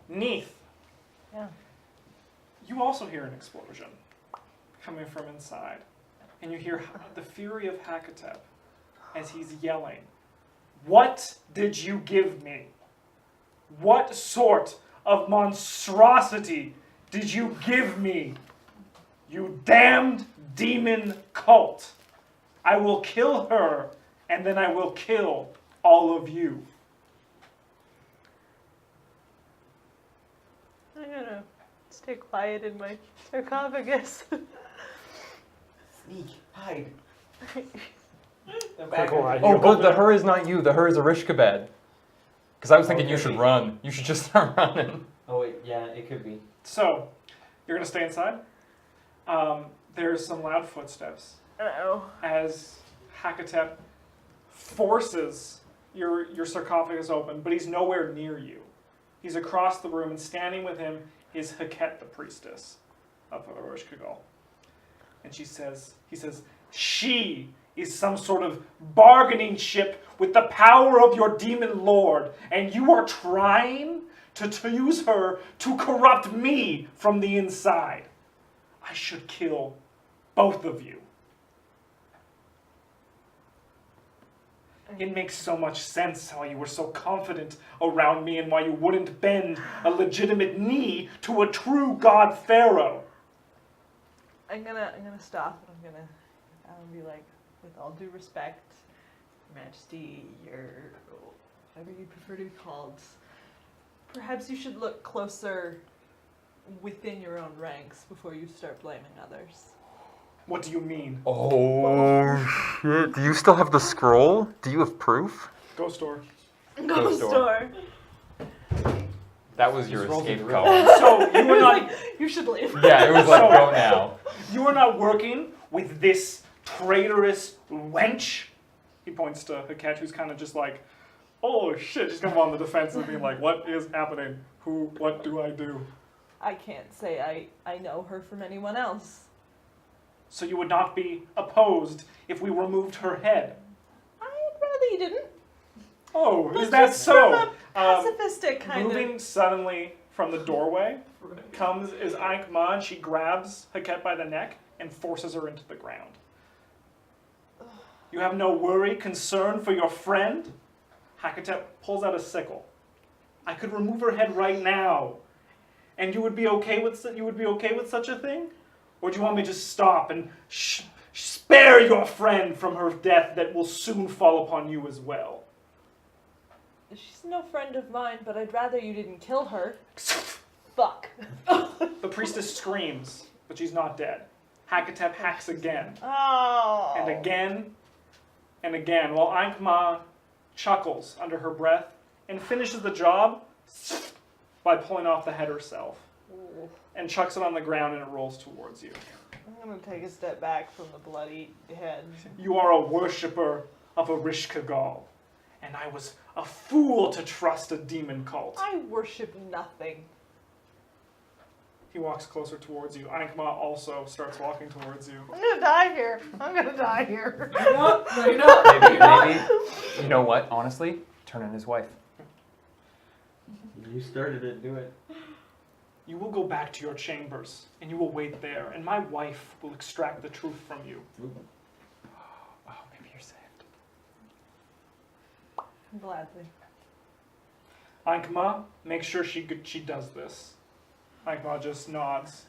Neath. Yeah. You also hear an explosion coming from inside. And you hear the fury of Hakotep as he's yelling, "What did you give me? What sort of monstrosity did you give me? You damned demon cult! I will kill her, and then I will kill all of you." I'm gonna stay quiet in my sarcophagus. Sneak, hide. Oh, good. The her is not you. The her is Areshkagal. Because I was thinking you should run. You should just start running. Oh wait, yeah, it could be. So, you're going to stay inside? There's some loud footsteps Uh-oh. as Hakotep forces your sarcophagus open, but he's nowhere near you. He's across the room, and standing with him is Hakhet, the priestess of Areshkagal. And he says, "She is some sort of bargaining chip with the power of your demon lord, and you are trying to use her to corrupt me from the inside. I should kill both of you." It makes so much sense how you were so confident around me and why you wouldn't bend a legitimate knee to a true god pharaoh. I'm gonna stop and I'm gonna be like, with all due respect, Your Majesty, your whatever you prefer to be called, perhaps you should look closer within your own ranks before you start blaming others. What do you mean? Oh, shit. Do you still have the scroll? Do you have proof? Ghost store. Ghost door. That was your Scroll's escape real. code. So you were not You should leave. Yeah, it was like, go now. you were not working with this traitorous wench. He points to Hakhet, who's kind of just like, "Oh shit!" She's kind of on the defensive, being like, "What is happening? What do I do?" I can't say I know her from anyone else. So you would not be opposed if we removed her head. I'd rather you didn't. Oh, But is that just so? From a pacifistic kind Moving suddenly from the doorway is Aikma, and she grabs Hakhet by the neck and forces her into the ground. You have no worry, concern for your friend? Hakotep pulls out a sickle. I could remove her head right now, and you would be okay with such a thing? Or do you want me to stop and spare your friend from her death that will soon fall upon you as well? She's no friend of mine, but I'd rather you didn't kill her. Fuck. The priestess screams, but she's not dead. Hakotep hacks again, Oh. and again, while Aikma chuckles under her breath and finishes the job by pulling off the head herself and chucks it on the ground, and it rolls towards you. I'm gonna take a step back from the bloody head. You are a worshipper of Areshkagal, and I was a fool to trust a demon cult. I worship nothing. He walks closer towards you. Aikma also starts walking towards you. I'm gonna die here. I'm gonna die here. No, you're not. Maybe, you know what? Honestly, turn in his wife. You started it, do it. You will go back to your chambers, and you will wait there, and my wife will extract the truth from you. Oh, maybe you're saved. Gladly. Aikma, make sure she does this. Aikma just nods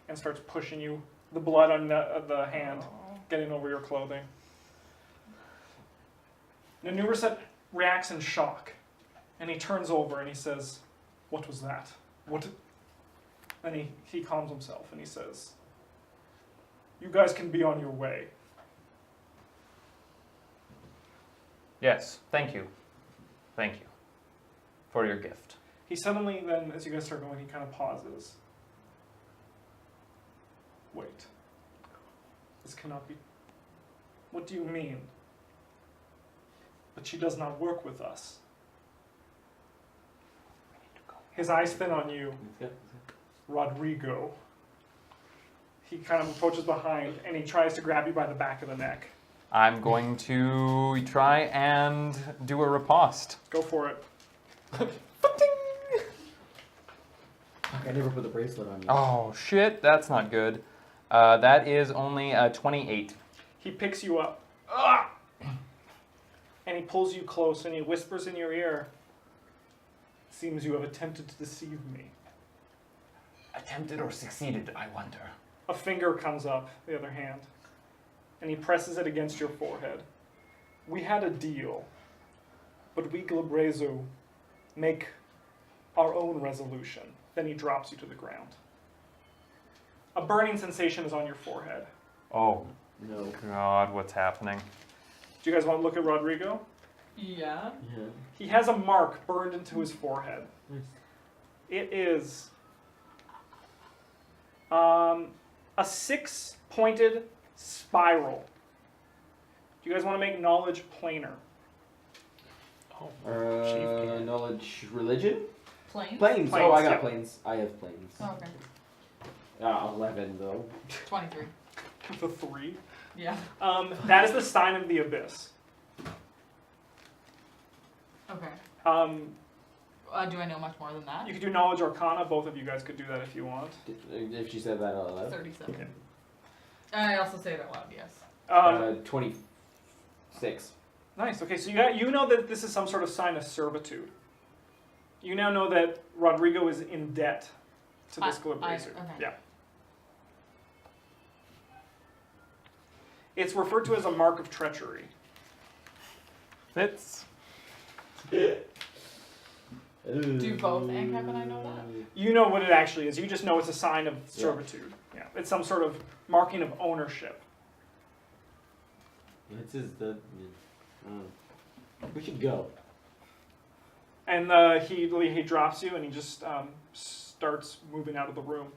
and starts pushing you, the blood on the hand, getting over your clothing. Nanuruset reacts in shock, and he turns over and he says, "What was that? What?" And he calms himself and he says, "You guys can be on your way." Yes, thank you. Thank you for your gift. He suddenly then, as you guys start going, he kind of pauses. "Wait. This cannot be... What do you mean?" "But she does not work with us." His eyes thin on you. "Rodrigo." He kind of approaches behind and he tries to grab you by the back of the neck. I'm going to try and do a riposte. Go for it. I never put the bracelet on you. Oh shit, that's not good. That is only 28. He picks you up. Ah! And he pulls you close and he whispers in your ear, "Seems you have attempted to deceive me." Attempted or succeeded, I wonder. A finger comes up, the other hand, and he presses it against your forehead. "We had a deal, but we Glabrezu make our own resolution." Then he drops you to the ground. A burning sensation is on your forehead. Oh No. god, what's happening? Do you guys want to look at Rodrigo? Yeah. Yeah. He has a mark burned into his forehead. Nice. It is a 6-pointed spiral. Do you guys want to make knowledge planar? Oh, Knowledge, religion? Planes? Planes. Planes, Oh, I yeah. got planes. I have planes. Oh, okay. 11 though. 23. The 3. Yeah. That is the sign of the abyss. Okay. You Do I know much more than that? could do knowledge arcana. Both of you guys could do that if you want. If she said that out loud. 37. Yeah. I also say it out loud, yes. 26. Nice. Okay, so you know that this is some sort of sign of servitude. You now know that Rodrigo is in debt to this Glabrezu. okay. Yeah. It's referred to as a mark of treachery. Fits. Do both Ankep and I know that? You know what it actually is. You just know it's a sign of servitude. Yeah. It's some sort of marking of ownership. This is the. We should go. And he drops you and he just starts moving out of the room.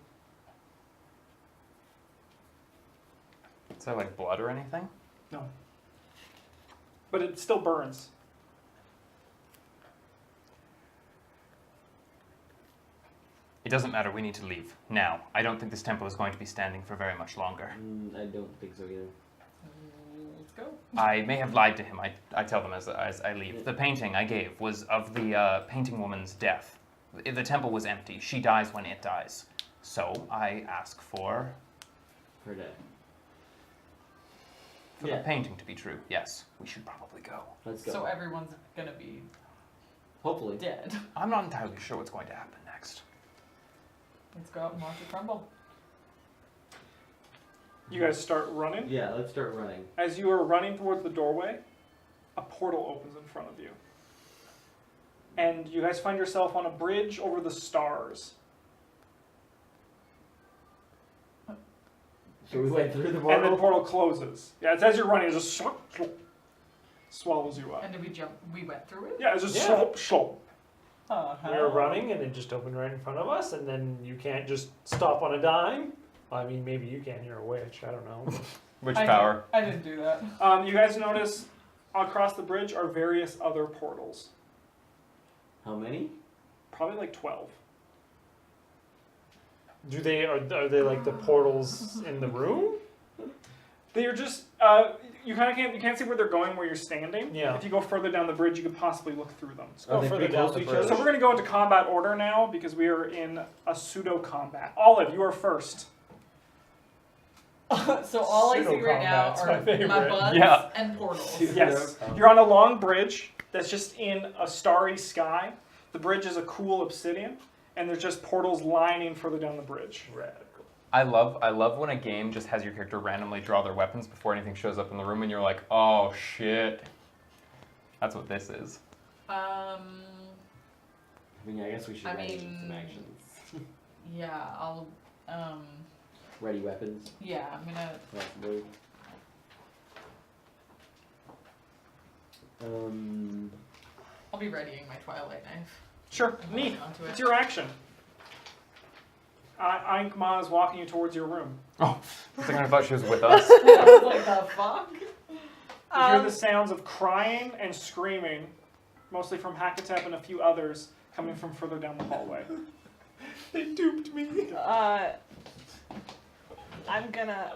Is that like blood or anything? No. But it still burns. It doesn't matter, we need to leave. Now. I don't think this temple is going to be standing for very much longer. I don't think so either. Let's go. I may have lied to him, I tell them as I leave. The painting I gave was of the painting woman's death. The temple was empty. She dies when it dies. So I ask for For that. the painting to be true. Yes, we should probably go. Let's go. So everyone's gonna be Hopefully. dead. I'm not entirely sure what's going to happen next. Let's go out and watch it crumble. You guys start running. Yeah, let's start running. As you are running towards the doorway, a portal opens in front of you. And you guys find yourself on a bridge over the stars. So we went through the And the portal. portal closes. Yeah, it's as you're running, it just swallows you up. And did we jump? We went through it? Yeah, it's just Yeah. slop. We were running and it just opened right in front of us, and then you can't just stop on a dime. I mean, maybe you can. You're a witch. I don't know. Which I power? I didn't do that. You guys notice across the bridge are various other portals. How many? Probably like 12. Do they are they like the portals in the room? They are just you kind of can't see where they're going where you're standing. Yeah. If you go further down the bridge, you could possibly look through them. Let's go they further pretty down close the to each bridge. other? So we're going to go into combat order now because we are in a pseudo combat. Olive, you are first. So all I see right now Pseudo-combat's are my favorite. my buds Yeah. and portals. Yes. You're on a long bridge that's just in a starry sky. The bridge is a cool obsidian, and there's just portals lining further down the bridge. Radical. I love when a game just has your character randomly draw their weapons before anything shows up in the room and you're like, oh shit. That's what this is. I mean, I guess we should I ready mean- some actions. Yeah, I'll Ready weapons, yeah, I'm gonna possibly. I'll be readying my Twilight knife. Sure, and neat. holding onto it. It's your action. Ainkma is walking you towards your room. Oh, I think I thought she was with us. I was like, the fuck? You hear the sounds of crying and screaming, mostly from Hakotep and a few others, coming from further down the hallway. They duped me. I'm gonna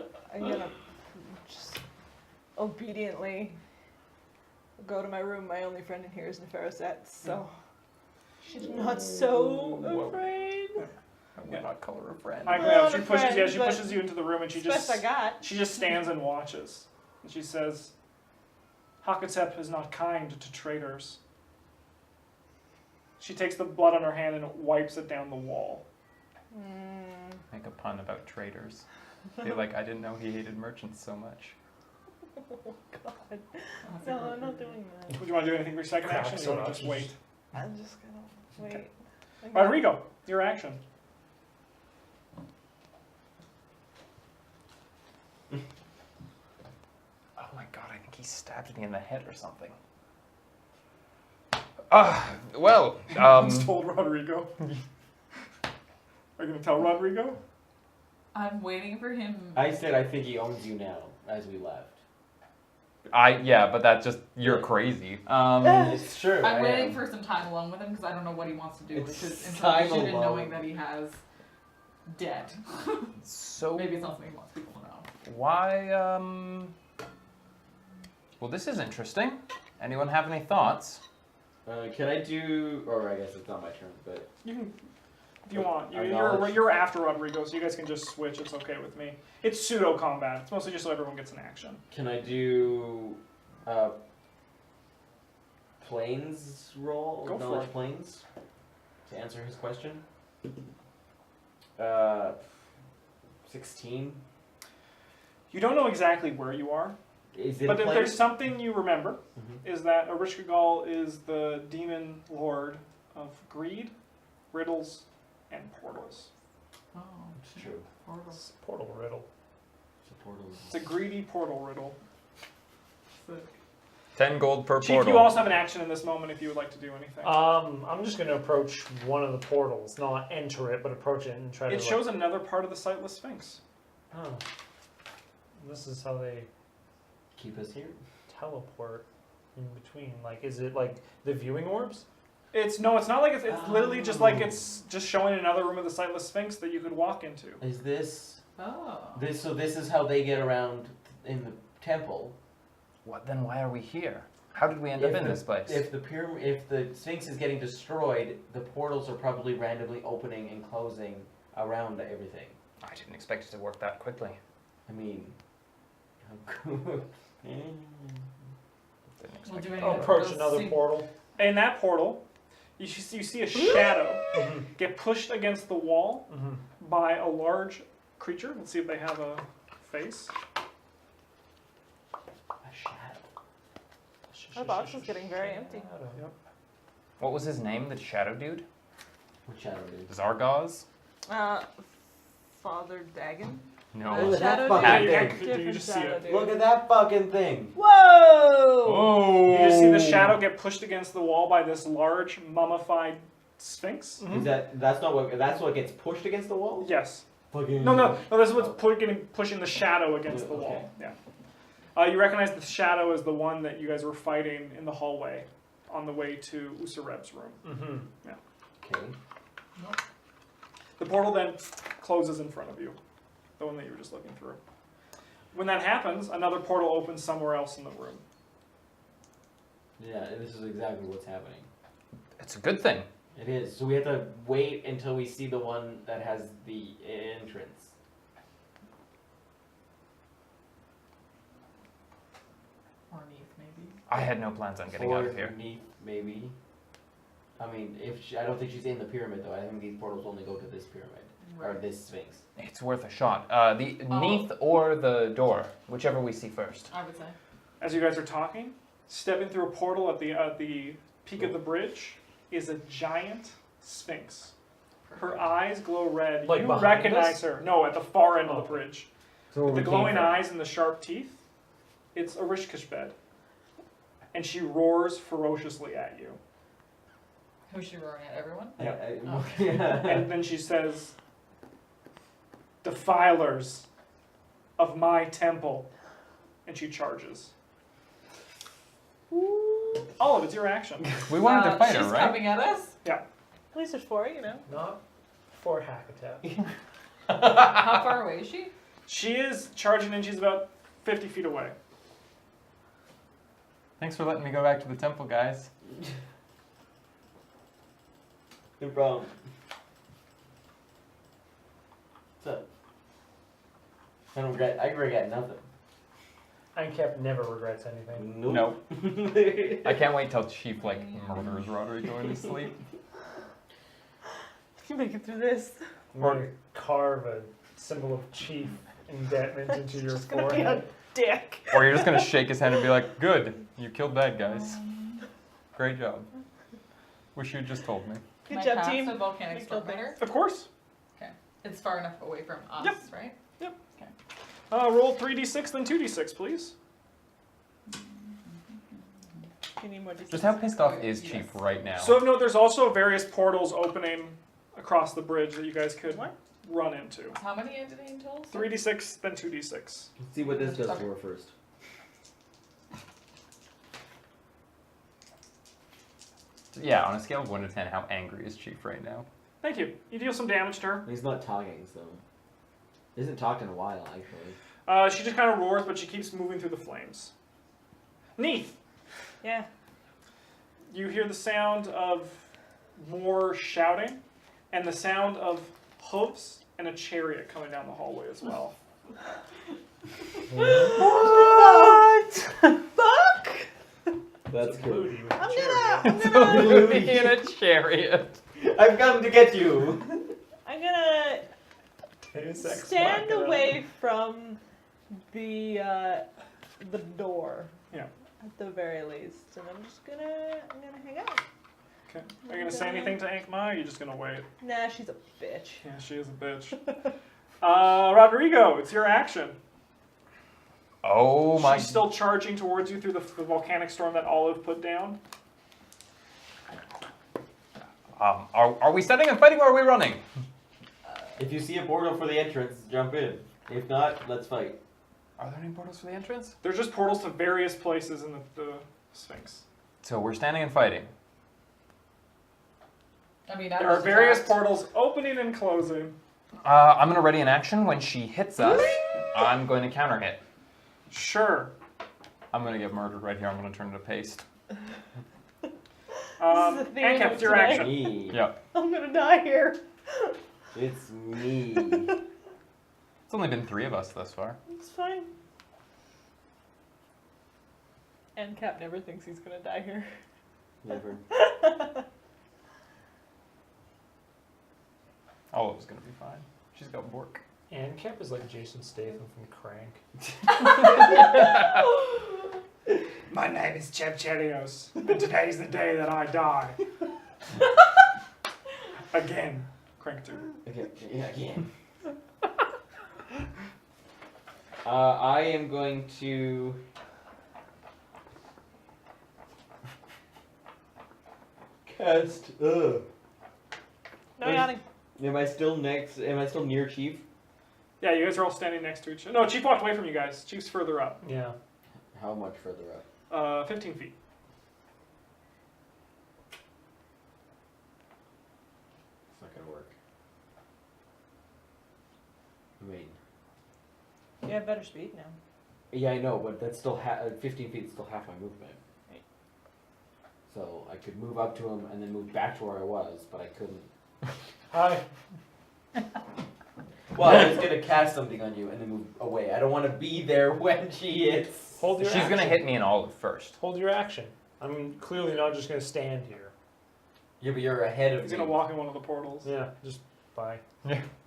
just obediently go to my room. My only friend in here is Neferoset, so she's not so afraid. Definitely not color of friend. I Well, she not a pushes. friend, Yeah, she but pushes you into the room, and It's the best I got. she just stands and watches. And she says, "Hakotep is not kind to traitors." She takes the blood on her hand and wipes it down the wall. Make a pun about traders. Feel like I didn't know he hated merchants so much. Oh God. No, I'm not doing that. Would you want to do anything for your second Crack action? Or do you want to so just wait? I'm just gonna wait. Okay. Okay. Rodrigo, your action. Oh my god, I think he stabbed me in the head or something. Well, It's told Rodrigo. Are you going to tell Rodrigo? I'm waiting for him. I said I think he owns you now, as we left. yeah, but that's just, you're crazy. It's true. I'm I waiting am. for some time alone with him because I don't know what he wants to do with It's his time information and alone. knowing that he has debt. So, Maybe it's not something he wants people to know. why, well, this is interesting. Anyone have any thoughts? Can I do? Or I guess it's not my turn, but You can, if you want. Acknowledge. You're after Rodrigo, so you guys can just switch. It's okay with me. It's pseudo combat. It's mostly just so everyone gets an action. can I do? Planes roll. Go for Knowledge it. planes. To answer his question. 16. You don't know exactly where you are, Is it but a if plane? there's something you remember, Mhm. is that Areshkagal is the demon lord of greed, riddles, and portals. Oh, It's true. Portals. Portal riddle. It's a portal. It's a greedy portal riddle. Sick. 10 gold per Chief, portal. you also have an action in this moment if you would like to do anything. I'm just gonna approach one of the portals, not enter it, but approach it and try to. It shows another part of the Sightless Sphinx. Oh. This is how they Keep us here. teleport in between. Like, is it like the viewing orbs? It's not like it's literally just like Oh. it's just showing another room of the Sightless Sphinx that you could walk into. Is this Oh. this? So this is how they get around in the temple. What, then why are we here? How did we end up If in the- this place? If the Sphinx is getting destroyed, the portals are probably randomly opening and closing around everything. I didn't expect it to work that quickly. I mean, how good. Didn't We'll expect do it. any I'll of approach those another sing- portal. In that portal, you see a shadow Mhm. get pushed against the wall Mhm. by a large creature. Let's see if they have a face. A shadow. My box is getting very empty. Yep. What was his name, the shadow dude? What shadow dude? Zargaz? Father Dagon. No. Look at that Shadow fucking dude. thing. thing. You Different just see shadow it. dude. Look at that fucking thing. Whoa! Oh! You just see the shadow get pushed against the wall by this large mummified sphinx. Is that's what gets pushed against the wall? Yes. Fucking. No. This is what's pushing the shadow against the Okay. wall. Yeah. You recognize the shadow as the one that you guys were fighting in the hallway on the way to Usareb's room. Mm-hmm. Okay. The portal then closes in front of you, the one that you were just looking through. When that happens, another portal opens somewhere else in the room. Yeah, this is exactly what's happening. It's a good thing. It is. So we have to wait until we see the one that has the entrance. Or Neath, maybe. I had no plans on getting out of here. Neath, maybe. I mean, I don't think she's in the pyramid though. I think these portals only go to this pyramid or Right. this sphinx. It's worth a shot. The Neath or the door, whichever we see first. I would say. As you guys are talking, stepping through a portal at the peak of the bridge is a giant sphinx. Her eyes glow red. Like you behind recognize us? her. No, at the far end of the Oh. bridge. So With the glowing eyes and the sharp teeth, it's Areshkagal. And she roars ferociously at you. Who's she roaring at? Everyone? And then she says, "Defilers of my temple." And she charges. Olive, it's your action. We wanted to fight she's her, right? coming at us? At least there's four, you know. Not for Hakotep. How far away is she? She is charging and she's about 50 feet away. Thanks for letting me go back to the temple, guys. No problem. What's up? I regret nothing. Ankep never regrets anything. Nope. I can't wait till Chief like murders Roderick in his sleep. If you make it through this, I'm gonna carve a symbol of chief indebtment into your it's gonna be forehead. a dick. Or you're just gonna shake his hand and be like, "Good, you killed bad guys. Great job. Wish you'd just told me." Good Can I job, cast team. a volcanic We storm killed meter? Of course. It's far enough away from us, Yep. right? Roll 3d6, then 2d6, please. You need more Just how pissed off is Chief right now? So of note, there's also various portals opening across the bridge that you guys could What? run into. How many entity in total? 3d6, then 2d6. Let's see what this does for her first. Yeah, on a scale of 1 to 10, how angry is Chief right now? Thank you. You deal some damage to her. He's not talking, so. He hasn't talked in a while, actually. She just kind of roars, but she keeps moving through the flames. Neath, Yeah. you hear the sound of more shouting, and the sound of hooves and a chariot coming down the hallway as well. What? Fuck! That's cool. Moody with the I'm chariot. gonna. Moving in a chariot. I've come to get you! I'm gonna Deus Ex stand Machina. away from the door. Yeah. At the very least, and I'm gonna hang out. Okay. Are you going to say anything to Ankma, or are you just going to wait? Nah, she's a bitch. Yeah, she is a bitch. Rodrigo, it's your action. Oh my. She's still charging towards you through the volcanic storm that Olive put down. Are we standing and fighting or are we running? If you see a portal for the entrance, jump in. If not, let's fight. Are there any portals for the entrance? There's just portals to various places in the Sphinx. So we're standing and fighting. I mean, There are various portals opening and closing. I'm gonna ready an action. When she hits us, I'm going to counter hit. Sure. I'm gonna get murdered right here. I'm gonna turn into paste. the theme Ankep, of it's your today. action. Me. Yep. I'm gonna die here. It's me. It's only been 3 of us thus far. It's fine. And Cap never thinks he's gonna die here. Never. Olive's gonna be fine. She's got work. Ankep is like Jason Statham from Crank. My name is Chepcherios, and today's the day that I die. Again. Crank 2. Okay, yeah, again. I am going to cast. No yawning. Am I still near Chief? Yeah, you guys are all standing next to each other. No, Chief walked away from you guys. Chief's further up. Yeah. How much further up? 15 feet. It's not gonna work. I mean, You have better speed now. yeah, I know, but that's still 15 feet is still half my movement. Right. So I could move up to him and then move back to where I was, but I couldn't. Hi. Well, I was gonna cast something on you and then move away. I don't want to be there when she hits. Hold your She's action. gonna hit me in Olive first. Hold your action. I'm clearly not just gonna stand here. Yeah, but you're ahead of He's me. gonna walk in one of the portals. Yeah, just bye.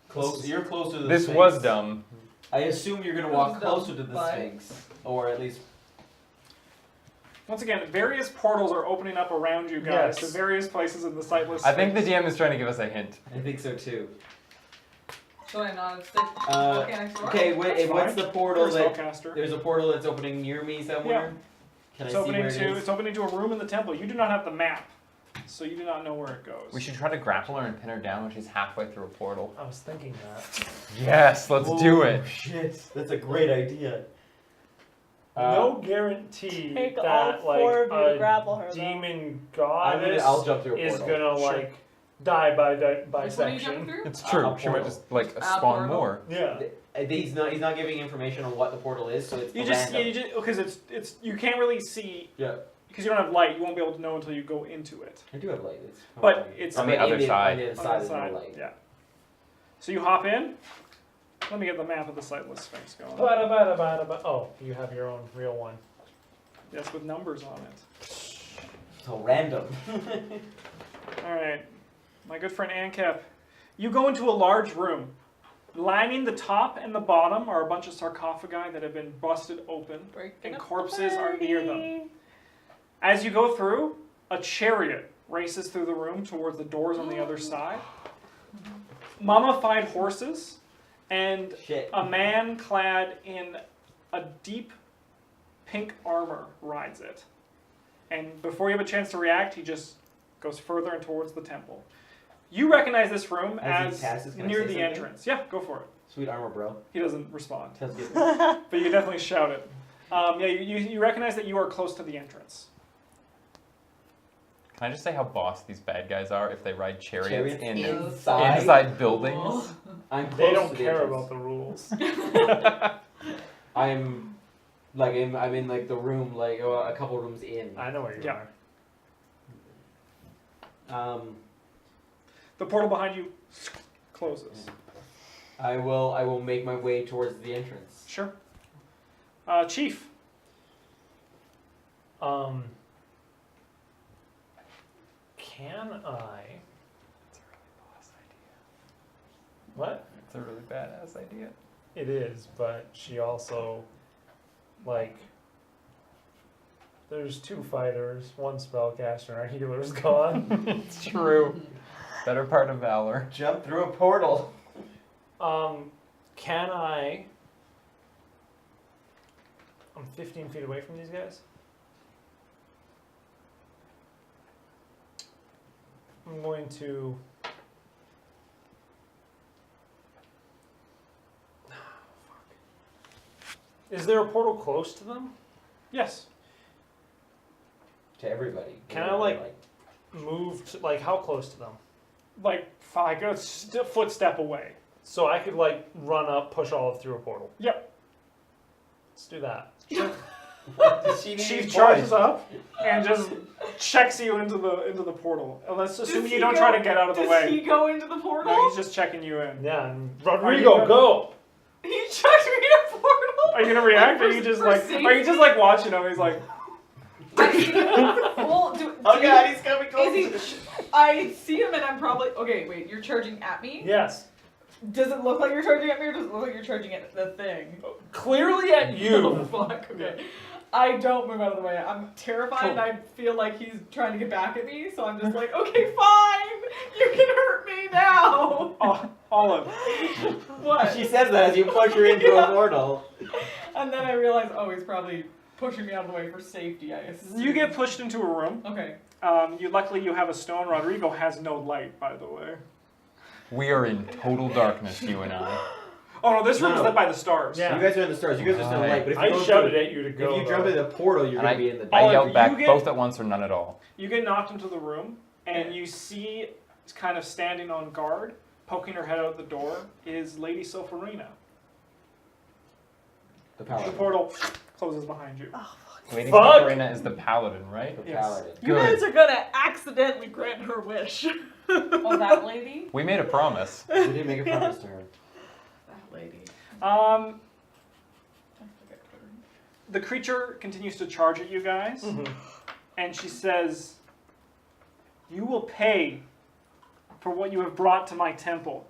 Close. You're closer to the This Sphinx. was dumb. I assume you're gonna This walk was dumb. closer to the Bye. Sphinx, or at least. Once again, various portals are opening up around you guys Yes. to various places in the Sightless I think the Sphinx. DM is trying to give us a hint. I think so too. Should I not stick Uh, volcanic storm? Okay, That's wait. What's fine. the portal You're a that? spellcaster. There's a portal that's opening near me somewhere. Can It's I see where opening it to is? it's opening to a room in the temple. You do not have the map, so you do not know where it goes. We should try to grapple her and pin her down when she's halfway through a portal. I was thinking that. Yes, let's do it. Oh, shit, that's a great idea. No guarantee Take that all four of you to a grapple her, though. demon I'll jump through a is portal. gonna Sure. like die by Which one are you jumping section. through? It's true. A She might portal. just like A spawn portal. more. Yeah. He's not giving information on what the portal is, so it's You just random. because it's you can't really see Yeah, because you don't have light. You won't be able to know until you go into it. I do have light. It's But it's On the other side. On the other on side, the there's no light. Yeah. So you hop in. Let me get the map of the Sightless Sphinx going. Oh, you have your own real one. Yes, with numbers on it. So random. Alright, my good friend Ankep. You go into a large room. Lining the top and the bottom are a bunch of sarcophagi that have been busted open, Breaking and up the corpses are near them. As you go through, a chariot races through the room towards the doors on the other side. Mummified horses and Shit. a man clad in a deep pink armor rides it. And before you have a chance to react, he just goes further and towards the temple. You recognize this room As as he passes, can I near say the something? entrance. Yeah, go for it. Sweet armor, bro. He doesn't respond, Sounds good. but you can definitely shout it. Yeah, you recognize that you are close to the entrance. Can I just say how boss these bad guys are if they ride chariots, Chariots inside inside. buildings? I'm close They don't to the care entrance. about the rules. I'm in like the room, like a couple rooms in. I know where you Yeah. are. The portal behind you closes. I will make my way towards the entrance. Sure. Chief. Can I? It's a really boss idea. What? It's a really badass idea. It is, but she also, like, there's 2 fighters, 1 spellcaster, and our healer's gone. It's true. Better part of valor. Jump through a portal. Can I? I'm 15 feet away from these guys. I'm going to. Is there a portal close to them? Yes. To everybody. Can I, like- Move to, like, how close to them? Like a footstep away. So I could, like, run up, push Olive through a portal. Yep. Let's do that. Does she need Chief points? charges up and just checks you into the portal. Let's assume Does you he don't go- try to get out of the Does way. he go into the portal? No, he's just checking you in. Yeah, and Are you Rodrigo, gonna- go! He chucked me in a portal. Are you gonna react, or are For- you just for like, are you just like watching him? He's like, Well, Oh god, he's coming close. is he? I see him and I'm probably okay. Wait, you're charging at me? Yes. Does it look like you're charging at me, or does it look like you're charging at the thing? Clearly at Oh you. fuck. Okay. I don't move out of the way. I'm terrified, and I feel like he's trying to get back at me. So I'm just like, okay, fine. You can hurt me now. oh, Olive. What? She says that as you push her into a portal. And then I realize, oh, he's probably pushing me out of the way for safety. I assume. You get pushed into a room. Okay. Luckily you have a stone. Rodrigo has no light, by the way. We are in total darkness, you and I. Oh no, this room is No. lit by the stars. Yeah. You guys are in the stars. You guys are still in light. But if you I go shouted through, at you to go. if you jump into the portal, you're And gonna be in the I Olive, yelled back you get- both at once or none at all. You get knocked into the room, and you see, kind of standing on guard, poking her head out the door, is Lady Sofarina. The The paladin. portal closes behind you. Lady Fuck! Sabrina is the paladin, right? The Yes. paladin. You guys are gonna accidentally grant her wish. Oh, that lady. We made a promise. We didn't make a promise to her. That lady. Um, I forget her. the creature continues to charge at you guys, Mhm. and she says, "You will pay for what you have brought to my temple."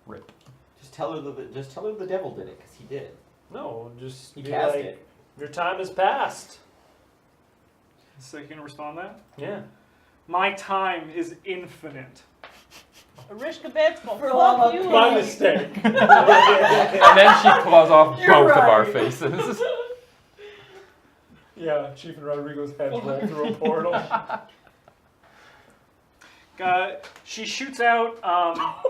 Rip. Just tell her the devil did it, because he did it. No, just He be cast like, it. your time has passed. So you can respond to that? Yeah. My time is infinite. Areshkagal, For love fuck of you. My mistake. And then she claws off You're both of our right. faces. Yeah, Chief and Rodrigo's heads roll through a portal. She shoots out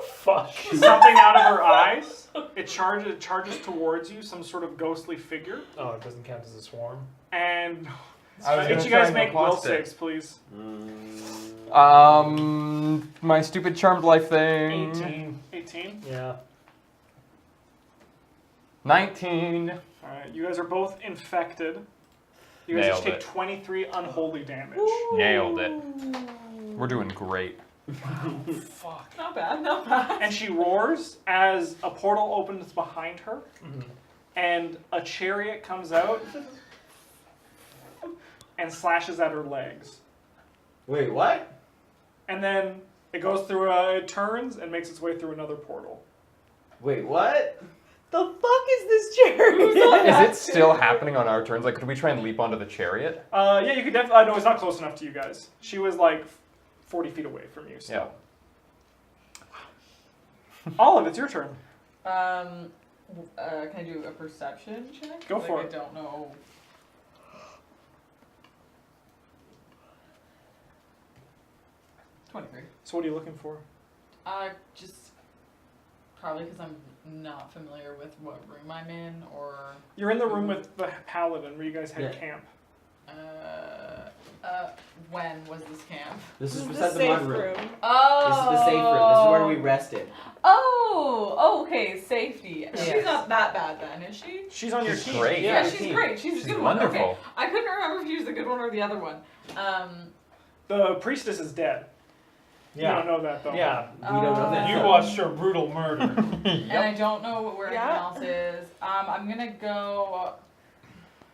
Fuck. something out of her eyes. It charges towards you, some sort of ghostly figure. Oh, it doesn't count as a swarm. And I was did gonna you try guys and make will accost it. saves, please? My stupid charmed life thing. 18. 18. Yeah. 19. Alright, you guys are both infected. You guys Nailed just take it. 23 unholy damage. Nailed it. We're doing great. Fuck. Not bad, not bad. And she roars as a portal opens behind her, and a chariot comes out and slashes at her legs. Wait, what? And then it goes through, it turns and makes its way through another portal. Wait, what? The fuck is this chariot? Is it still happening on our turns? Like, could we try and leap onto the chariot? Yeah, you could definitely. No, it's not close enough to you guys. She was like 40 feet away from you. So. Yeah. Olive, it's your turn. Can I do a perception check? Go for I it. don't know. So what are you looking for? Just probably because I'm not familiar with what room I'm in, or You're in the room with the paladin where you guys had camp. when was this camp? This is the beside the safe mud room. room. Oh, This is the safe room. This is where we rested. Oh, okay, safety. Yes. She's not that bad then, is she? She's on your She's team. great. Yeah, Yeah, she's team. great. She's a She's good one. wonderful. Okay. I couldn't remember if she was the good one or the other one. The priestess is dead. You don't know that though. Yeah. We don't know that. You watched her brutal murder. And I don't know where anyone Yeah. else is. I'm gonna go.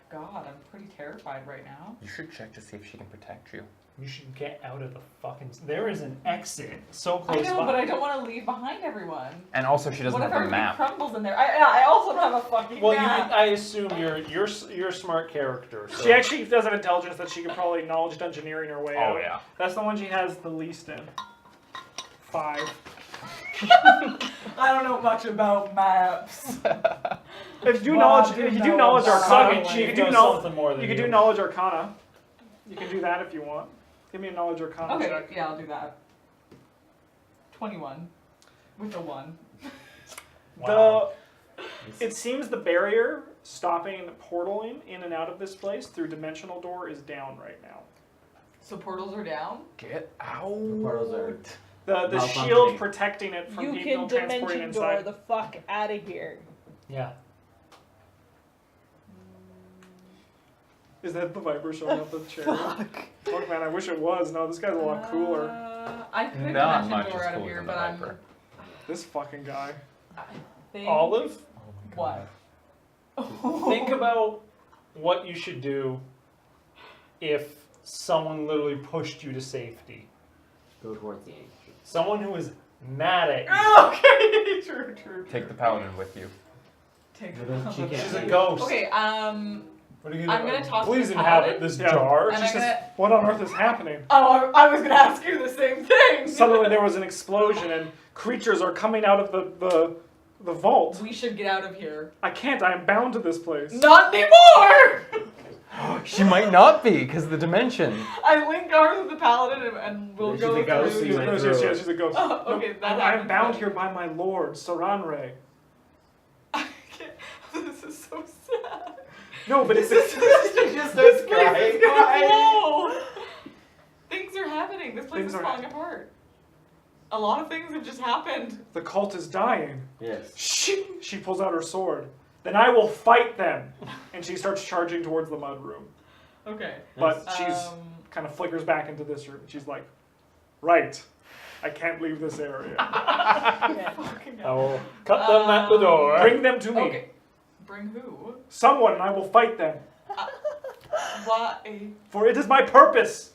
God, I'm pretty terrified right now. You should check to see if she can protect you. You should get out of the fucking. There is an exit so I close know, by. but I don't want to leave behind everyone. And also, she doesn't What if have a everything map. crumbles in there? I also don't have a fucking Well, map. I assume you're a smart character. So. She actually does have intelligence that she could probably knowledge engineering her way out. Oh, yeah. That's the one she has the least in. 5. I don't know much about maps. If you do Well, knowledge, I do if you know do knowledge about arcana, it. you You can know do know, something more than you can do knowledge arcana. You can do that if you want. Give me a knowledge arcana Okay, check. yeah, I'll do that. 21 with a 1. Wow. It seems the barrier stopping portaling in and out of this place through dimensional door is down right now. So portals are down. Get out. The portals are. The Malfunctioning. shield protecting it from You people can transporting dimension door inside. the fuck out of here. Yeah. Is that the Viper showing up the chair? Fuck man, I wish it was. No, this guy's a lot cooler. I could Not dimension much door as out of cooler here, than the but I'm. Viper. This fucking guy. I think. Olive, What? think about what you should do if someone literally pushed you to safety. Go towards the exit. Someone who is mad at you. Okay, true. Take the paladin with you. Take But then she can't She's a leave. ghost. Okay, What are you I'm gonna toss Please the inhabit paladin. this Yeah. jar. And She I'm says, gonna. what on earth is happening? Oh, I was gonna ask you the same thing. Suddenly there was an explosion and creatures are coming out of the vault. We should get out of here. I can't, I am bound to this place. Not anymore! She might not be, because of the dimension. I link arms with the paladin and we'll She's go a ghost, through. so you No, might she's, throw it. she's a ghost. Oh, okay, that I am happens bound then. here by my lord, Saranre. I can't- This is so sad. No, but it's She just starts crying. This is gonna blow. Things are happening. This place Things is are falling apart. A lot of things have just happened. the cult is dying. Yes. She pulls out her sword. Then I will fight them. And she starts charging towards the mud room. Okay. But she's kind of flickers back into this room. She's like, right, I can't leave this area. Fucking I hell. will cut them at the door. Bring them to me. Okay. Bring who? Someone, and I will fight them. Why? For it is my purpose.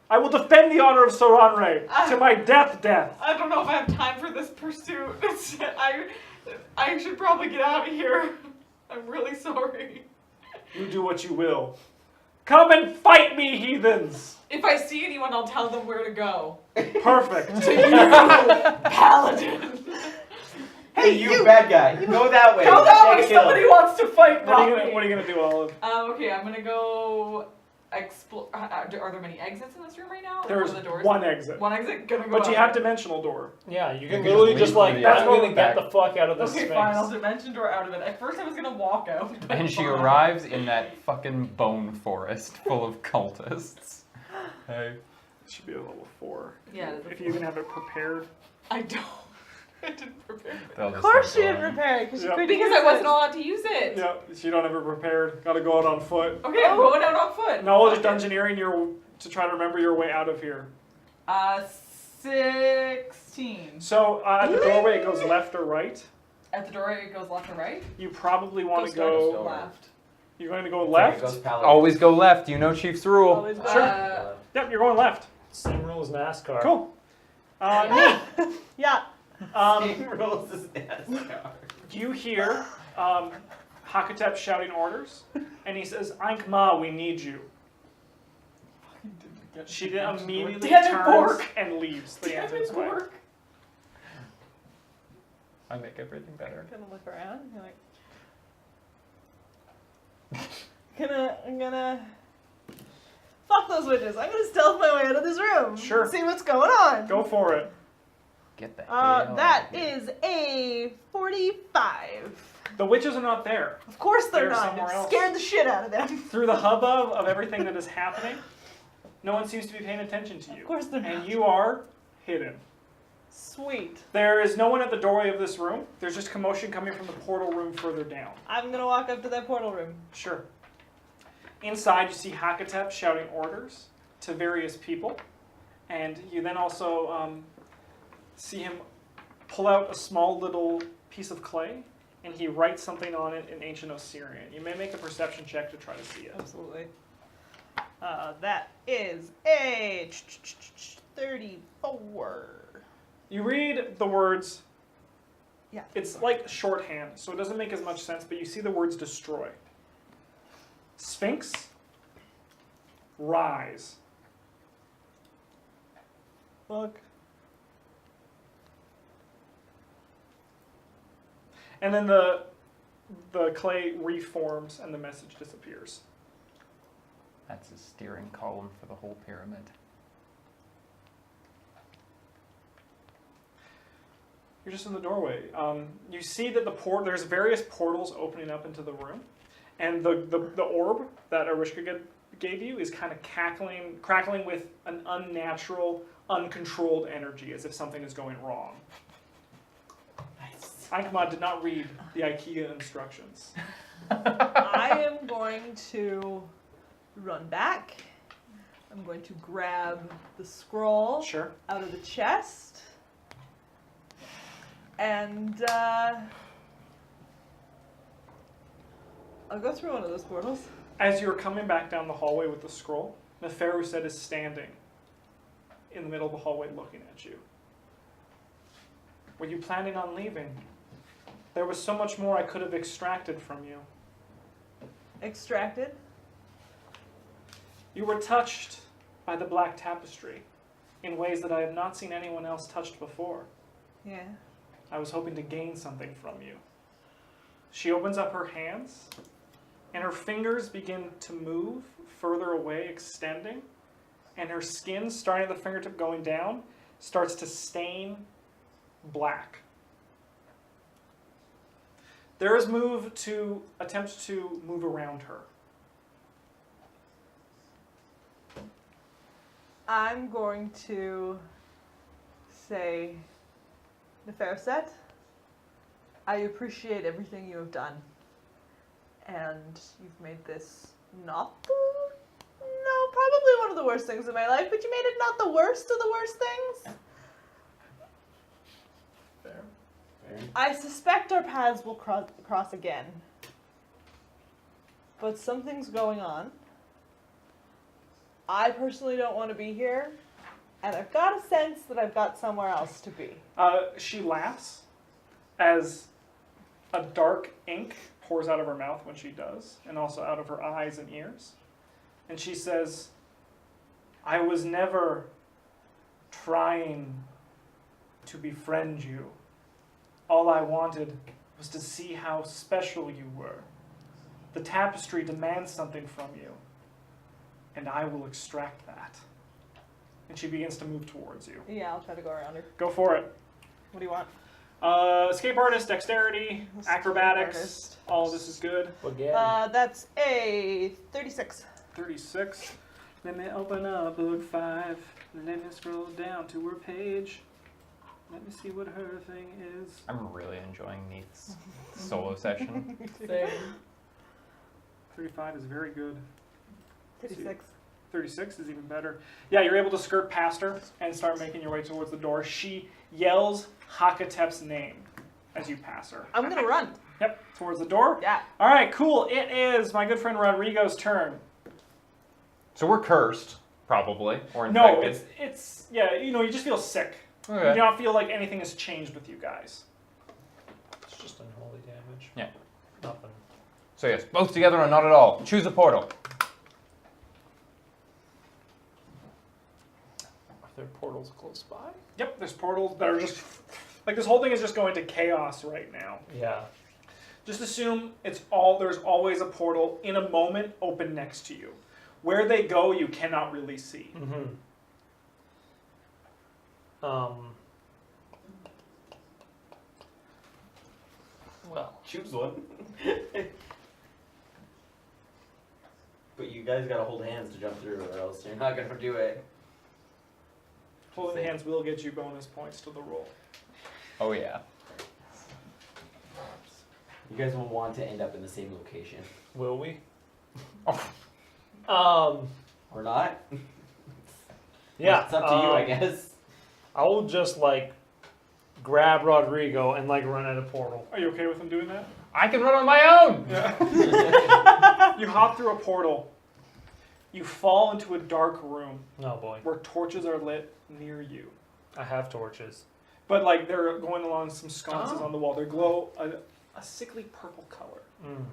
I will defend the honor of Saranre to my death. I don't know if I have time for this pursuit. I should probably get out of here. I'm really sorry. You do what you will. Come and fight me, heathens. If I see anyone, I'll tell them where to go. Perfect. To you, paladin. Hey, you bad guy. Go that way. Go that way. Get killed. Somebody wants to fight. What are not me. you gonna do, Olive? Okay, I'm gonna go explore. Are there many exits in this room right now? Or There's what are the doors? one exit. One exit. Gonna go. But you out. have dimensional door. Yeah, you can can literally just just leave like, for the I'm outside. gonna get the fuck out of this Okay, Sphinx. fine. I'll dimension door out of it. At first, I was gonna walk out. but And she fine. arrives in that fucking bone forest full of cultists. Hey. It should be a level 4. Yeah. it is a If you even have it prepared. I don't. I didn't prepare. They'll Of just course start you didn't going. prepare it because you Yeah. couldn't Because use I wasn't it. allowed to use it. Yeah, you don't have it prepared. Gotta go out on foot. Okay, I'm going out on foot. Knowledge Fuck it. engineering to try to remember your way out of here. 16. So at the doorway, it goes left or right. At the doorway, it goes left or right? You probably want to Go go. Left. You're going to go It left. goes paladin. Always go left. You know Chief's rule. Always go. Sure. Yep, you're going left. Same rule as NASCAR. Cool. Neat. Yeah. Same rules as NASCAR. You hear Hakotep shouting orders, and he says, "Ankh-Ma, we need you." She then immediately Damn it, turns Bork. and leaves the Damn it, entranceway. Bork. I make everything better. Gonna look around. You're like, I'm gonna. Fuck those witches. I'm gonna stealth my way out of this room. Sure. See what's going on. Go for it. Get the hell That out of here. is a 45. The witches are not there. Of course they're They're not. somewhere It else. scared the shit out of them. Through the hubbub of everything that is happening, no one seems to be paying attention to you. Of course they're And not. you are hidden. Sweet. There is no one at the doorway of this room. There's just commotion coming from the portal room further down. I'm gonna walk up to that portal room. Sure. Inside, you see Hakotep shouting orders to various people. And you then also see him pull out a small little piece of clay, and he writes something on it in ancient Osirian. You may make a perception check to try to see it. Absolutely. That is a 34. You read the words. Yeah. It's like shorthand, so it doesn't make as much sense, but you see the words destroy. Sphinx, rise. Look. And then the clay reforms and the message disappears. That's a steering column for the whole pyramid. You're just in the doorway. You see that there's various portals opening up into the room, and the orb that Areshkagal gave you is kind of crackling with an unnatural, uncontrolled energy, as if something is going wrong. Nice. Ankh-Ma did not read the IKEA instructions. I am going to run back. I'm going to grab the scroll Sure. out of the chest. And I'll go through one of those portals. As you're coming back down the hallway with the scroll, Neferuset is standing in the middle of the hallway looking at you. Were you planning on leaving? There was so much more I could have extracted from you. Extracted. You were touched by the black tapestry in ways that I have not seen anyone else touched before. Yeah. I was hoping to gain something from you. She opens up her hands, and her fingers begin to move further away, extending, and her skin, starting at the fingertip going down, starts to stain black. There is attempt to move around her. I'm going to say, Neferuset, I appreciate everything you have done. And you've made this probably one of the worst things in my life, but you made it not the worst of the worst things. Fair. I suspect our paths will cross again. But something's going on. I personally don't want to be here, and I've got a sense that I've got somewhere else to be. She laughs as a dark ink pours out of her mouth when she does, and also out of her eyes and ears. And she says, I was never trying to befriend you. All I wanted was to see how special you were. The tapestry demands something from you, and I will extract that. And she begins to move towards you. Yeah, I'll try to go around her. Go for it. What do you want? Escape artist, dexterity, Escape acrobatics, artist. all of this is good. Again. That's a 36. 36. Let me open up book 5. Let me scroll down to her page. Let me see what her thing is. I'm really enjoying Neith's solo session. Same. 35 is very good. 36. 36 is even better. Yeah, you're able to skirt past her and start making your way towards the door. She yells Hakotep's name as you pass her. I'm gonna run. Yep, towards the door. Yeah. All right, cool. It is my good friend Rodrigo's turn. So we're cursed, probably, or No, infected. it's yeah. You know, you just feel sick. Okay. You do not feel like anything has changed with you guys. It's just unholy damage. Yeah. Nothing. So yes, both together or not at all. Choose a portal. Are there portals close by? Yep, there's portals that are just like this whole thing is just going to chaos right now. Yeah. Just assume there's always a portal in a moment open next to you. Where they go, you cannot really see. Mm-hmm. Well, Choose one. But you guys gotta hold hands to jump through, or else you're not gonna do it. Holding hands will get you bonus points to the roll. Oh yeah. You guys will want to end up in the same location, will we? or not? Yeah. It's up to you, I guess. I will just like grab Rodrigo and like run at a portal. Are you okay with him doing that? I can run on my own! Yeah. You hop through a portal. You fall into a dark room Oh boy. where torches are lit near you. I have torches. But like they're going along some sconces Oh. on the wall. They glow a sickly purple color. Mm.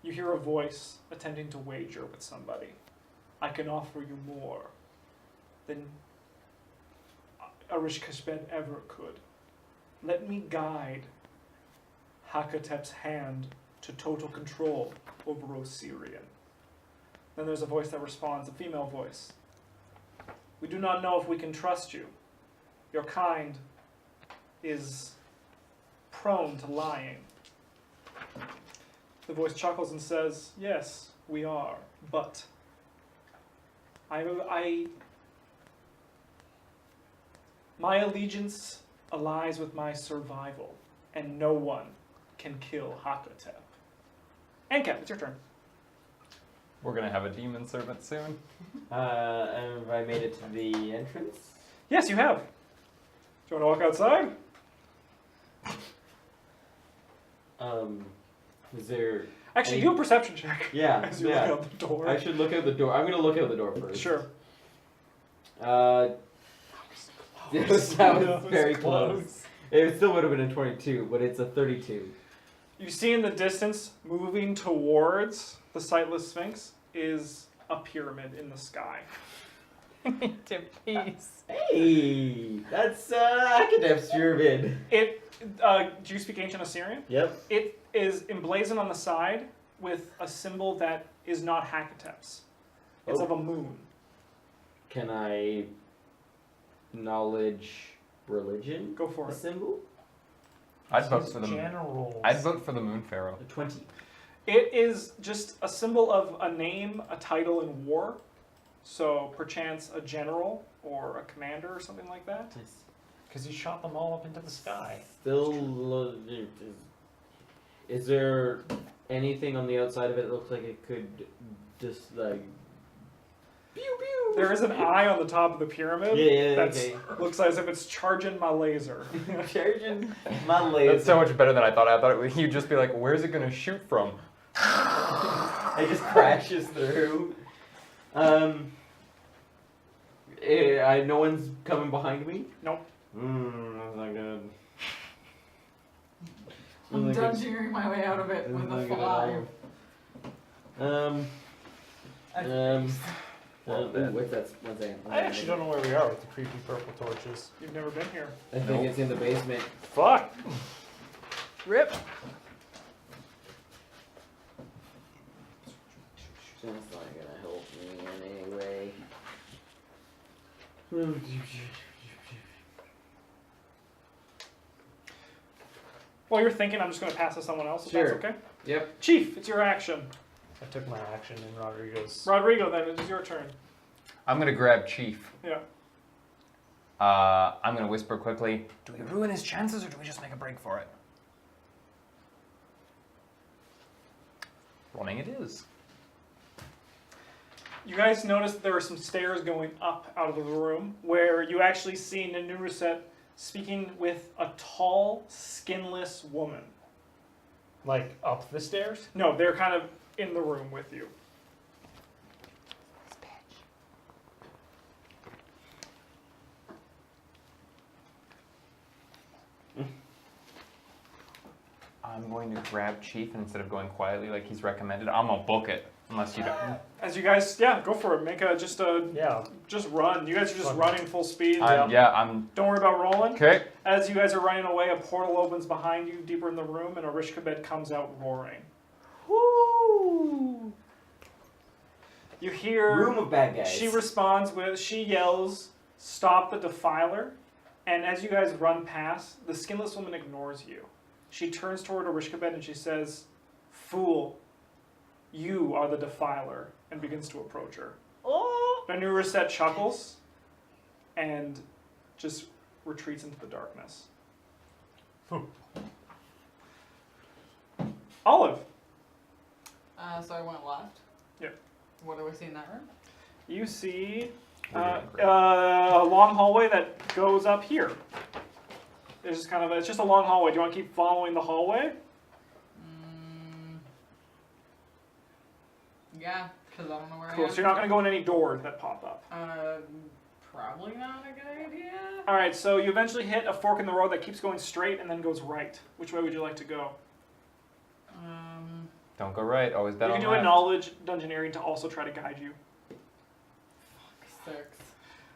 You hear a voice attempting to wager with somebody. I can offer you more than Areshkagal ever could. Let me guide Hakotep's hand to total control over Osirian. Then there's a voice that responds, a female voice. We do not know if we can trust you. Your kind is prone to lying. The voice chuckles and says, yes, we are, but my allegiance lies with my survival, and no one can kill Hakotep. Ankep, it's your turn. We're gonna have a demon servant soon. Have I made it to the entrance? Yes, you have. Do you want to walk outside? Is there... Actually, Any- do a perception check Yeah, as you yeah. look out the door. I should look out the door. I'm gonna look out the door first. Sure. That was very close. close. It still would have been a 22, but it's a 32. You see in the distance, moving towards the Sightless Sphinx, is a pyramid in the sky. To peace. Hey, that's Hakotep's pyramid. Do you speak Ancient Assyrian? Yep. It is emblazoned on the side with a symbol that is not Hakotep's. It's Oh. of a moon. Can I knowledge religion? Go for A it. symbol? I'd vote for the generals. I'd vote for the Moon Pharaoh. A 20. It is just a symbol of a name, a title in war. So perchance a general or a commander or something like that. Nice. Because he shot them all up into the sky. Still, is there anything on the outside of it that looks like it could just like... Pew pew! There is an eye on the top of the pyramid Yeah, that okay. looks as if it's charging my laser. Charging my laser. That's so much better than I thought. I thought it would, you'd just be like, where's it gonna shoot from? It just crashes through. No one's coming behind me? Nope. That's not good. I'm That's not good. dungeoning my way out of it That's with not a good at fly. all. What's that? One second. I actually don't know where we are with the creepy purple torches. You've never been here. I think it's in the basement. Fuck! Rip. That's not gonna help me in any way. While you're thinking, I'm just going to pass to someone else, if Sure. that's okay. Yep. Chief, it's your action. I took my action in Rodrigo's. Rodrigo, then, it is your turn. I'm gonna grab Chief. Yeah. I'm gonna whisper quickly. Do we ruin his chances or do we just make a break for it? Running it is. You guys notice that there are some stairs going up out of the room where you actually see Nanuruset speaking with a tall, skinless woman. Like up the stairs? No, they're kind of in the room with you. I'm going to grab Chief, and instead of going quietly like he's recommended, I'm gonna book it. Unless you don't. As you guys, yeah, go for it. Make a just Yeah. run. You guys are just running full speed. I'm Don't worry about rolling. okay. As you guys are running away, a portal opens behind you, deeper in the room, and Areshkagal comes out roaring. Woo! You hear. Room of bad guys. She yells, "Stop the defiler!" And as you guys run past, the skinless woman ignores you. She turns toward Areshkagal and she says, "Fool, you are the defiler," and begins to approach her. Oh! Nanuruset chuckles and just retreats into the darkness. Olive, So I went left. Yep. What do I see in that room? you see We're doing great. a long hallway that goes up here. There's just it's just a long hallway. Do you want to keep following the hallway? Yeah, because I don't know where I Cool. am. So you're not going to go in any doors that pop up. Probably not a good idea. All right. So you eventually hit a fork in the road that keeps going straight and then goes right. Which way would you like to go? Don't go right. Always bet You on can do a left. knowledge dungeoneering to also try to guide you. 6.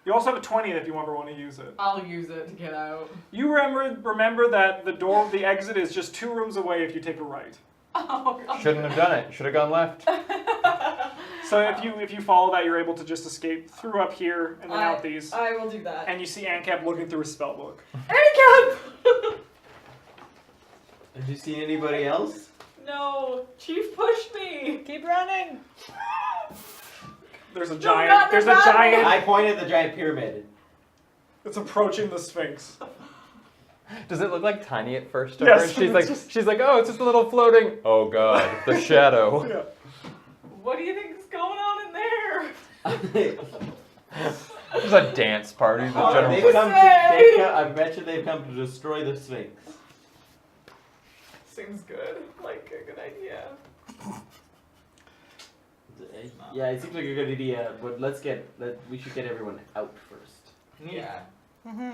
You also have a 20 if you ever want to use it. I'll use it to get out. You remember that the exit is just 2 rooms away if you take a right. Oh, God. Shouldn't have done it. Should have gone left. So if you follow that, you're able to just escape through up here and then out these. I will do that. And you see Ankep looking through his spell book. Ankep! Have you seen anybody else? No, Chief pushed me. Keep running! There's a not giant. There's a the bad giant. I pointed at the giant pyramid. It's approaching the Sphinx. Does it look like tiny at first? Yes, She's it's like, oh, it's just a little floating. Oh God, the shadow. Yeah. What do you think's going on in there? There's a dance party. The Oh, general. I bet you they've come to destroy the Sphinx. Seems good. Like a good idea. Yeah, it seems like a good idea, but we should get everyone out first. Yeah.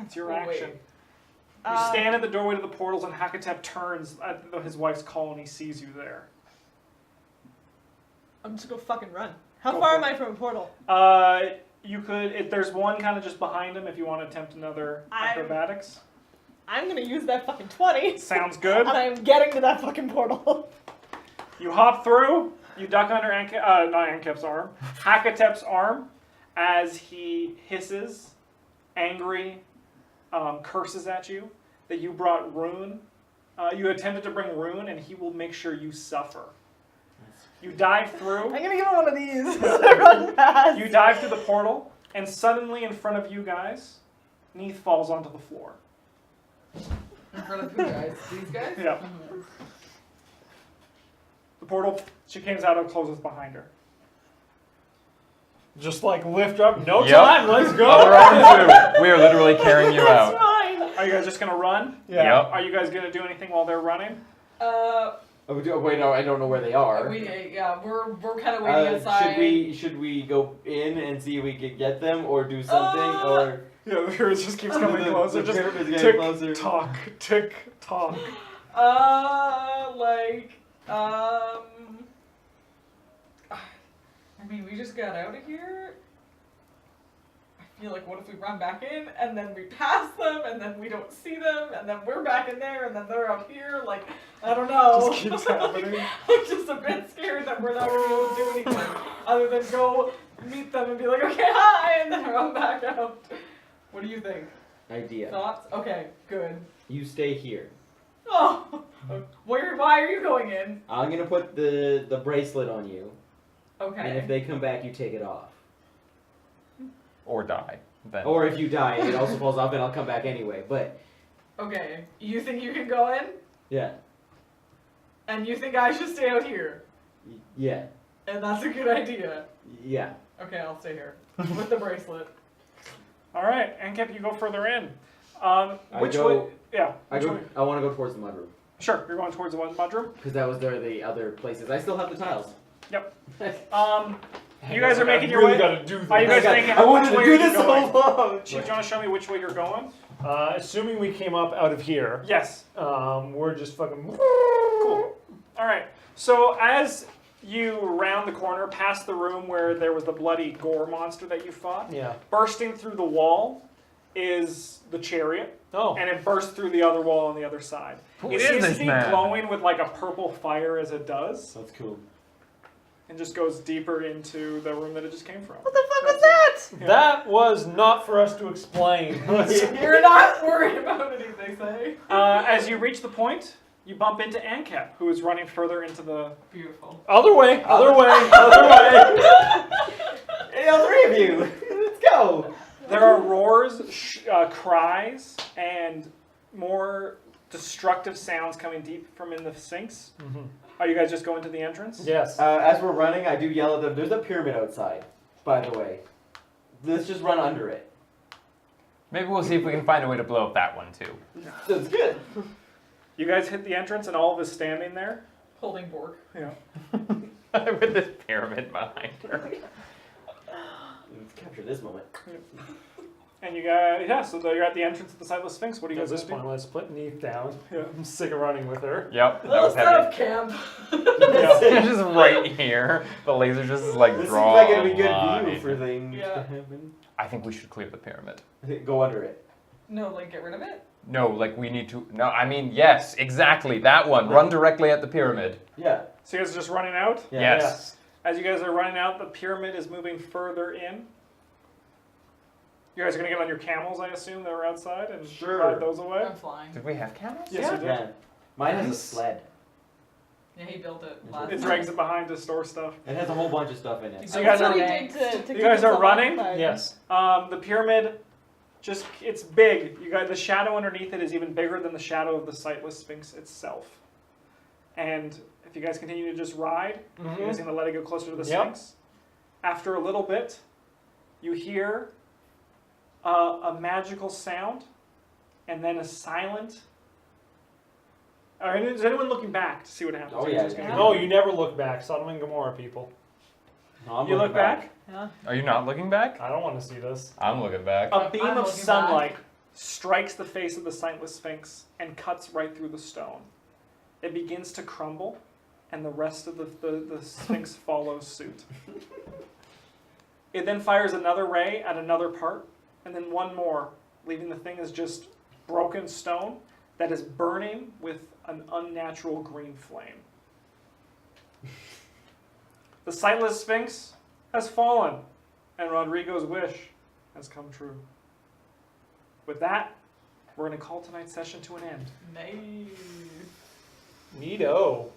It's your Well, action. wait. You stand at the doorway to the portals, and Hakotep turns at his wife's call, and he sees you there. I'm just gonna fucking run. How Go far for am it. I from a portal? You could. There's one kind of just behind him. If you want to attempt another acrobatics, I'm gonna use that fucking 20. sounds good. And I'm getting to that fucking portal. You hop through. You duck under not Ankep's arm, Hakotep's arm, as he hisses, angry, curses at you that you brought Rune. You attempted to bring Rune, and he will make sure you suffer. You dive through. I'm gonna give him one of these as I run past. You dive through the portal, and suddenly in front of you guys, Neith falls onto the floor. In front of who guys? These guys? Yeah. The portal, she comes out and closes behind her. Just like lift up. No Yep. time. Let's go. Other round 2. We are literally carrying you That's out. fine. Are you guys just gonna run? Yeah. Are you guys gonna do anything while they're running? Wait, no, I don't know where they are. we're kind of waiting outside. Should we go in and see if we can get them, or do something, or Yeah, the pyramid just keeps coming closer. The Just pyramid's getting tick, closer. talk, tick, talk. I mean, we just got out of here. I feel like, what if we run back in and then we pass them and then we don't see them and then we're back in there and then they're up here? Like, I don't know. Just keeps happening. I'm just a bit scared that we're not going to be able to do anything other than go meet them and be like, okay, hi, and then run back out. What do you think? idea? Thoughts? Okay, good. You stay here. Oh, why are you going in? I'm gonna put the bracelet on you, Okay. and if they come back, you take it off. Or die. Then. Or if you die, it also falls off, and I'll come back anyway. But Okay, you think you can go in? yeah, And you think I should stay out here? yeah, And that's a good idea. yeah. Okay, I'll stay here with the bracelet. All right, Ankep, you go further in. Which go- way? Yeah. I which go. way? I want to go towards the mudroom Sure, you're going towards the one mudroom. because that was the other places. I still have the tiles. Yep. Hang You guys on, are making I your really way- gotta do this. Are you guys thinking I wanted which to way do are you this so going? long. Chief, do you want to show me which way you're going? Assuming we came up out of here, Yes. we're just fucking. Cool. All right. So as you round the corner past the room where there was the bloody gore monster that you fought, Yeah. bursting through the wall is the chariot, Oh. and it bursts through the other wall on the other side. Who It is seems this to be man? glowing with like a purple fire as it does, That's cool. and just goes deeper into the room that it just came from. What the fuck was that? Yeah. That was not for us to explain. We're not worried about it, they say. As you reach the point, you bump into Ankep, who is running further into the. Beautiful. Other way, other way, other way. Hey, all three of you, let's go. There are roars, cries, and more destructive sounds coming deep from in the Sphinx. Are you guys just going to the entrance? Yes. As we're running, I do yell at them. There's a pyramid outside, by the way. Let's just run under it. Maybe we'll see if we can find a way to blow up that one too. That's good. You guys hit the entrance, and all of us standing there. Holding Borg. Yeah. With this pyramid behind her. Let's capture this moment. And you guys, yeah. So you're at the entrance of the Sightless Sphinx. What do you At guys this do? point, let's put Neath down. Yeah. I'm sick of running with her. Yep, that Let's was set up heavy. camp. Just right here. The laser just is like This seems draw like it'd be a good line. view for things Yeah. to happen. I think we should clear the pyramid. Go under it. No, like get rid of it? No, like we need to. No, I mean yes, exactly that one. Run directly at the pyramid. Yeah. So you guys are just running out. Yeah. Yes. As you guys are running out, the pyramid is moving further in. You guys are gonna get on your camels, I assume, that were outside, and Sure. ride those away. I'm flying. Did we have camels? Yes, you did. Yeah. Mine has a Nice. sled. Yeah, he built it It last It night. drags it behind to store stuff. It has a whole bunch of stuff in it. So you guys That's are what he did to you keep guys are himself running? occupied. Yes. The pyramid, just it's big. You got the shadow underneath it is even bigger than the shadow of the Sightless Sphinx itself. And if you guys continue to just ride, you guys gonna let it go closer to the Yep. Sphinx. After a little bit, you hear a magical sound, and then a silent. All right, is anyone looking back to see what happens? Oh, Or you yeah, just gonna yeah. go- No, you never look back. Sodom and Gomorrah people. No, I'm You looking look back. Yeah. Are you not looking back? I don't want to see this. I'm looking back. A beam I'm of looking sunlight strikes the face of the Sightless Sphinx and cuts right through the stone. It begins to crumble, and the rest of the Sphinx follows suit. It then fires another ray at another part, and then one more, leaving the thing as just broken stone that is burning with an unnatural green flame. The Sightless Sphinx has fallen, and Rodrigo's wish has come true. With that, we're going to call tonight's session to an end. Nice. Neato.